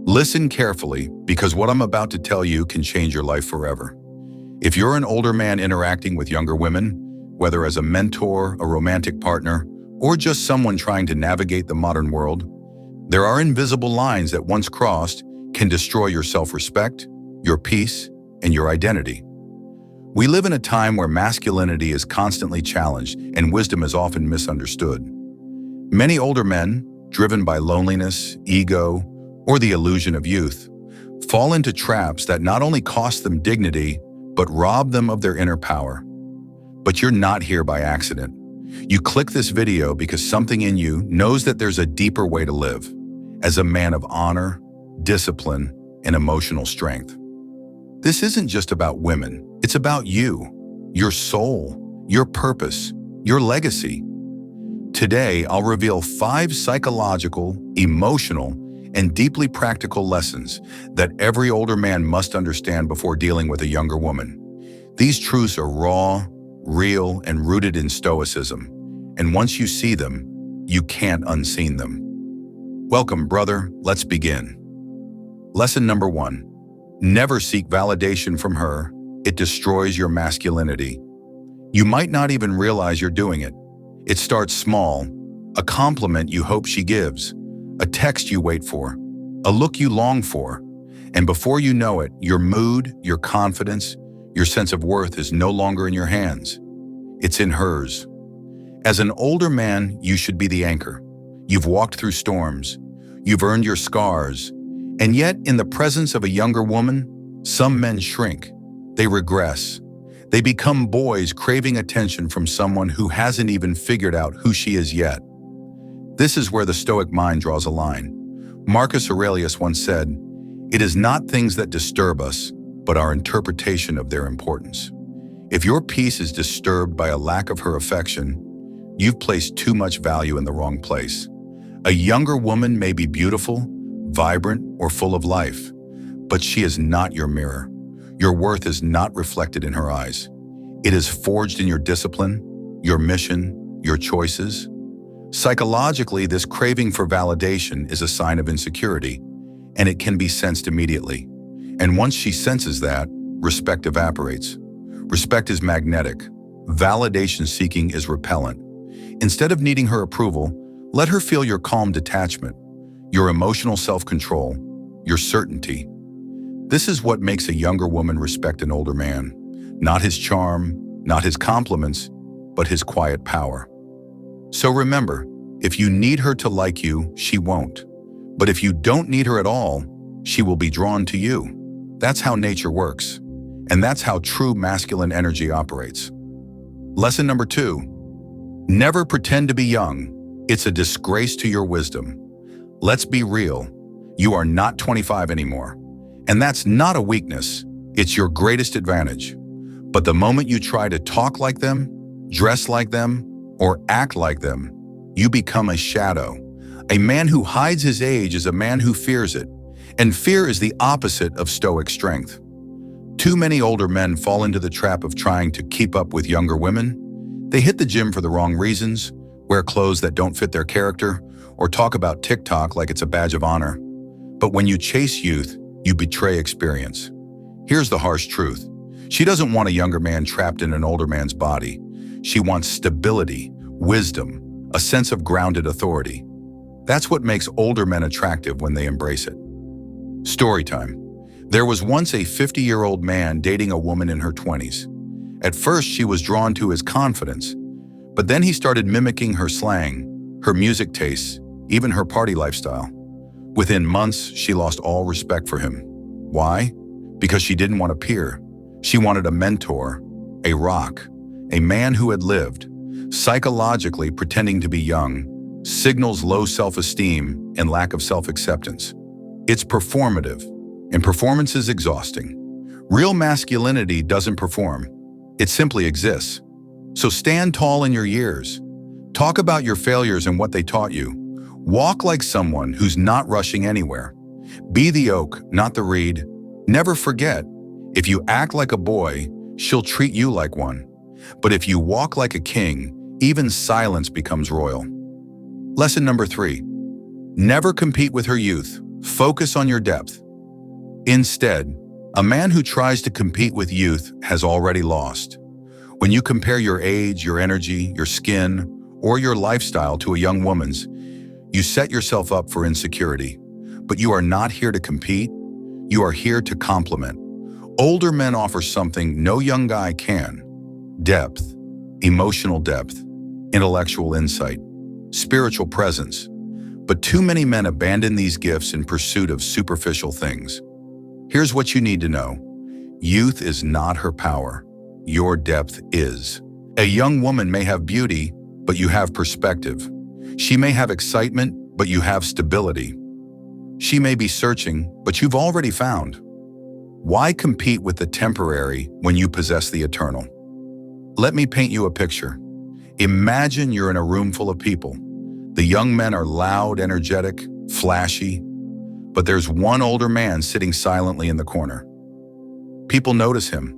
Listen carefully, because what I'm about to tell you can change your life forever. If you're an older man interacting with younger women, whether as a mentor, a romantic partner, or just someone trying to navigate the modern world, there are invisible lines that once crossed can destroy your self-respect, your peace, and your identity. We live in a time where masculinity is constantly challenged and wisdom is often misunderstood. Many older men, driven by loneliness, ego, or the illusion of youth, fall into traps that not only cost them dignity, but rob them of their inner power. But you're not here by accident. You click this video because something in you knows that there's a deeper way to live, as a man of honor, discipline, and emotional strength. This isn't just about women, it's about you, your soul, your purpose, your legacy. Today, I'll reveal 5 psychological, emotional, and deeply practical lessons that every older man must understand before dealing with a younger woman. These truths are raw, real, and rooted in Stoicism, and once you see them, you can't unseen them. Welcome, brother. Let's begin. Lesson number 1. Never seek validation from her. It destroys your masculinity. You might not even realize you're doing it. It starts small, a compliment you hope she gives, a text you wait for, a look you long for, and before you know it, your mood, your confidence, your sense of worth is no longer in your hands. It's in hers. As an older man, you should be the anchor. You've walked through storms. You've earned your scars. And yet, in the presence of a younger woman, some men shrink. They regress. They become boys craving attention from someone who hasn't even figured out who she is yet. This is where the Stoic mind draws a line. Marcus Aurelius once said, "It is not things that disturb us, but our interpretation of their importance." If your peace is disturbed by a lack of her affection, you've placed too much value in the wrong place. A younger woman may be beautiful, vibrant, or full of life, but she is not your mirror. Your worth is not reflected in her eyes. It is forged in your discipline, your mission, your choices. Psychologically, this craving for validation is a sign of insecurity, and it can be sensed immediately. And once she senses that, respect evaporates. Respect is magnetic. Validation seeking is repellent. Instead of needing her approval, let her feel your calm detachment, your emotional self-control, your certainty. This is what makes a younger woman respect an older man. Not his charm, not his compliments, but his quiet power. So remember, if you need her to like you, she won't. But if you don't need her at all, she will be drawn to you. That's how nature works. And that's how true masculine energy operates. Lesson number 2. Never pretend to be young. It's a disgrace to your wisdom. Let's be real. You are not 25 anymore. And that's not a weakness. It's your greatest advantage. But the moment you try to talk like them, dress like them, or act like them, you become a shadow. A man who hides his age is a man who fears it. And fear is the opposite of stoic strength. Too many older men fall into the trap of trying to keep up with younger women. They hit the gym for the wrong reasons, wear clothes that don't fit their character, or talk about TikTok like it's a badge of honor. But when you chase youth, you betray experience. Here's the harsh truth. She doesn't want a younger man trapped in an older man's body. She wants stability, wisdom, a sense of grounded authority. That's what makes older men attractive when they embrace it. Story time. There was once a 50-year-old man dating a woman in her 20s. At first, she was drawn to his confidence, but then he started mimicking her slang, her music tastes, even her party lifestyle. Within months, she lost all respect for him. Why? Because she didn't want a peer. She wanted a mentor, a rock, a man who had lived. Psychologically, pretending to be young signals low self-esteem and lack of self-acceptance. It's performative, and performance is exhausting. Real masculinity doesn't perform. It simply exists. So stand tall in your years. Talk about your failures and what they taught you. Walk like someone who's not rushing anywhere. Be the oak, not the reed. Never forget, if you act like a boy, she'll treat you like one. But if you walk like a king, even silence becomes royal. Lesson number 3. Never compete with her youth. Focus on your depth. Instead, a man who tries to compete with youth has already lost. When you compare your age, your energy, your skin, or your lifestyle to a young woman's, you set yourself up for insecurity. But you are not here to compete, you are here to complement. Older men offer something no young guy can: depth, emotional depth, intellectual insight, spiritual presence. But too many men abandon these gifts in pursuit of superficial things. Here's what you need to know. Youth is not her power. Your depth is. A young woman may have beauty, but you have perspective. She may have excitement, but you have stability. She may be searching, but you've already found. Why compete with the temporary when you possess the eternal? Let me paint you a picture. Imagine you're in a room full of people. The young men are loud, energetic, flashy, but there's one older man sitting silently in the corner. People notice him.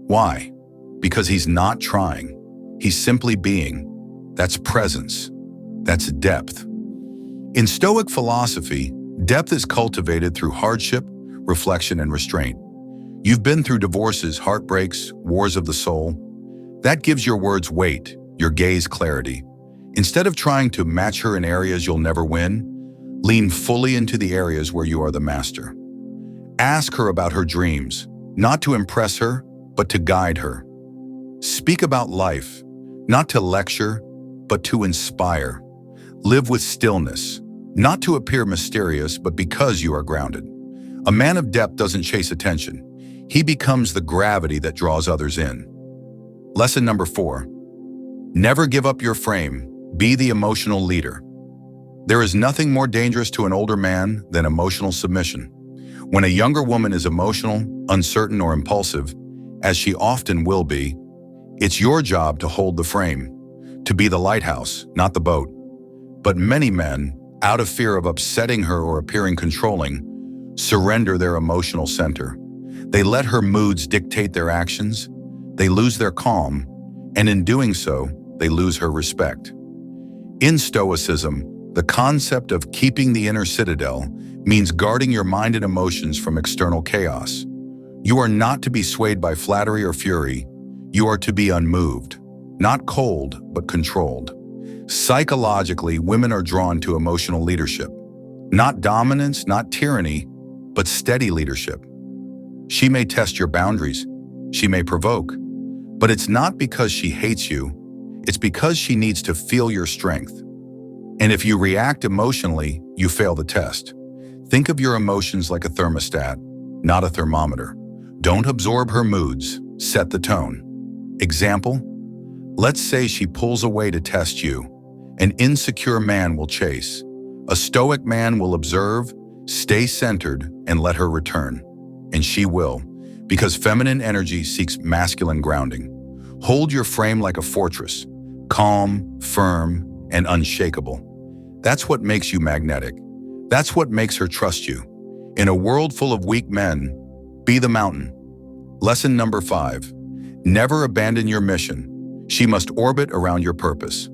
Why? Because he's not trying. He's simply being. That's presence. That's depth. In Stoic philosophy, depth is cultivated through hardship, reflection, and restraint. You've been through divorces, heartbreaks, wars of the soul. That gives your words weight, your gaze clarity. Instead of trying to match her in areas you'll never win, lean fully into the areas where you are the master. Ask her about her dreams, not to impress her, but to guide her. Speak about life, not to lecture, but to inspire. Live with stillness, not to appear mysterious, but because you are grounded. A man of depth doesn't chase attention. He becomes the gravity that draws others in. Lesson number 4. Never give up your frame. Be the emotional leader. There is nothing more dangerous to an older man than emotional submission. When a younger woman is emotional, uncertain, or impulsive, as she often will be, it's your job to hold the frame, to be the lighthouse, not the boat. But many men, out of fear of upsetting her or appearing controlling, surrender their emotional center. They let her moods dictate their actions, they lose their calm, and in doing so, they lose her respect. In Stoicism, the concept of keeping the inner citadel means guarding your mind and emotions from external chaos. You are not to be swayed by flattery or fury. You are to be unmoved, not cold, but controlled. Psychologically, women are drawn to emotional leadership. Not dominance, not tyranny, but steady leadership. She may test your boundaries. She may provoke. But it's not because she hates you. It's because she needs to feel your strength. And if you react emotionally, you fail the test. Think of your emotions like a thermostat, not a thermometer. Don't absorb her moods, set the tone. Example, let's say she pulls away to test you. An insecure man will chase. A stoic man will observe, stay centered, and let her return. And she will, because feminine energy seeks masculine grounding. Hold your frame like a fortress, calm, firm, and unshakable. That's what makes you magnetic. That's what makes her trust you. In a world full of weak men, be the mountain. Lesson number 5. Never abandon your mission. She must orbit around your purpose.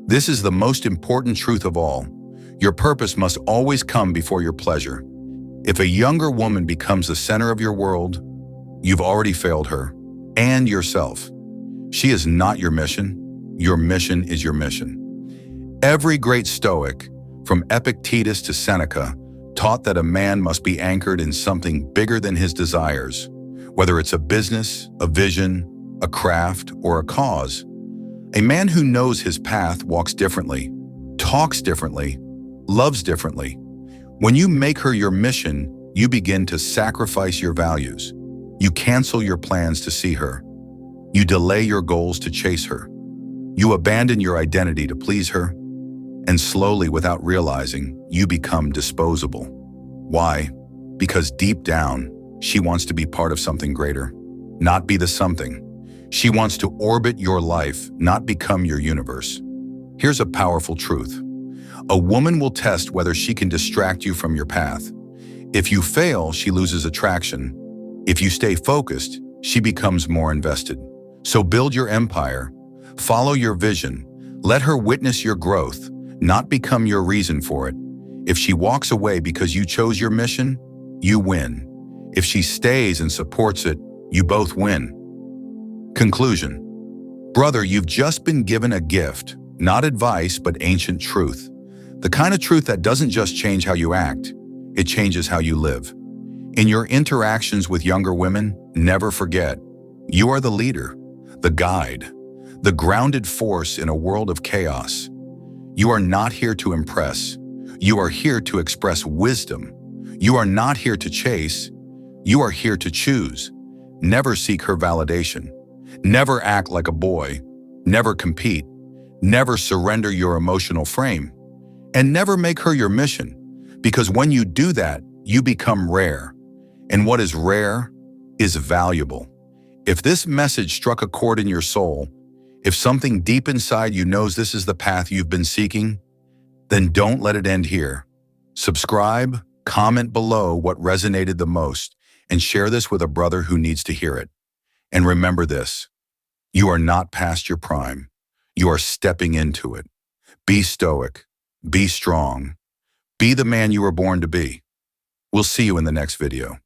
This is the most important truth of all. Your purpose must always come before your pleasure. If a younger woman becomes the center of your world, you've already failed her and yourself. She is not your mission. Your mission is your mission. Every great Stoic, from Epictetus to Seneca, taught that a man must be anchored in something bigger than his desires, whether it's a business, a vision, a craft, or a cause. A man who knows his path walks differently, talks differently, loves differently. When you make her your mission, you begin to sacrifice your values. You cancel your plans to see her. You delay your goals to chase her. You abandon your identity to please her. And slowly, without realizing, you become disposable. Why? Because deep down, she wants to be part of something greater, not be the something. She wants to orbit your life, not become your universe. Here's a powerful truth. A woman will test whether she can distract you from your path. If you fail, she loses attraction. If you stay focused, she becomes more invested. So build your empire. Follow your vision. Let her witness your growth, not become your reason for it. If she walks away because you chose your mission, you win. If she stays and supports it, you both win. Conclusion. Brother, you've just been given a gift, not advice, but ancient truth. The kind of truth that doesn't just change how you act, it changes how you live. In your interactions with younger women, never forget, you are the leader, the guide, the grounded force in a world of chaos. You are not here to impress. You are here to express wisdom. You are not here to chase. You are here to choose. Never seek her validation. Never act like a boy. Never compete. Never surrender your emotional frame. And never make her your mission. Because when you do that, you become rare. And what is rare is valuable. If this message struck a chord in your soul, if something deep inside you knows this is the path you've been seeking, then don't let it end here. Subscribe, comment below what resonated the most, and share this with a brother who needs to hear it. And remember this, you are not past your prime. You are stepping into it. Be stoic. Be strong. Be the man you were born to be. We'll see you in the next video.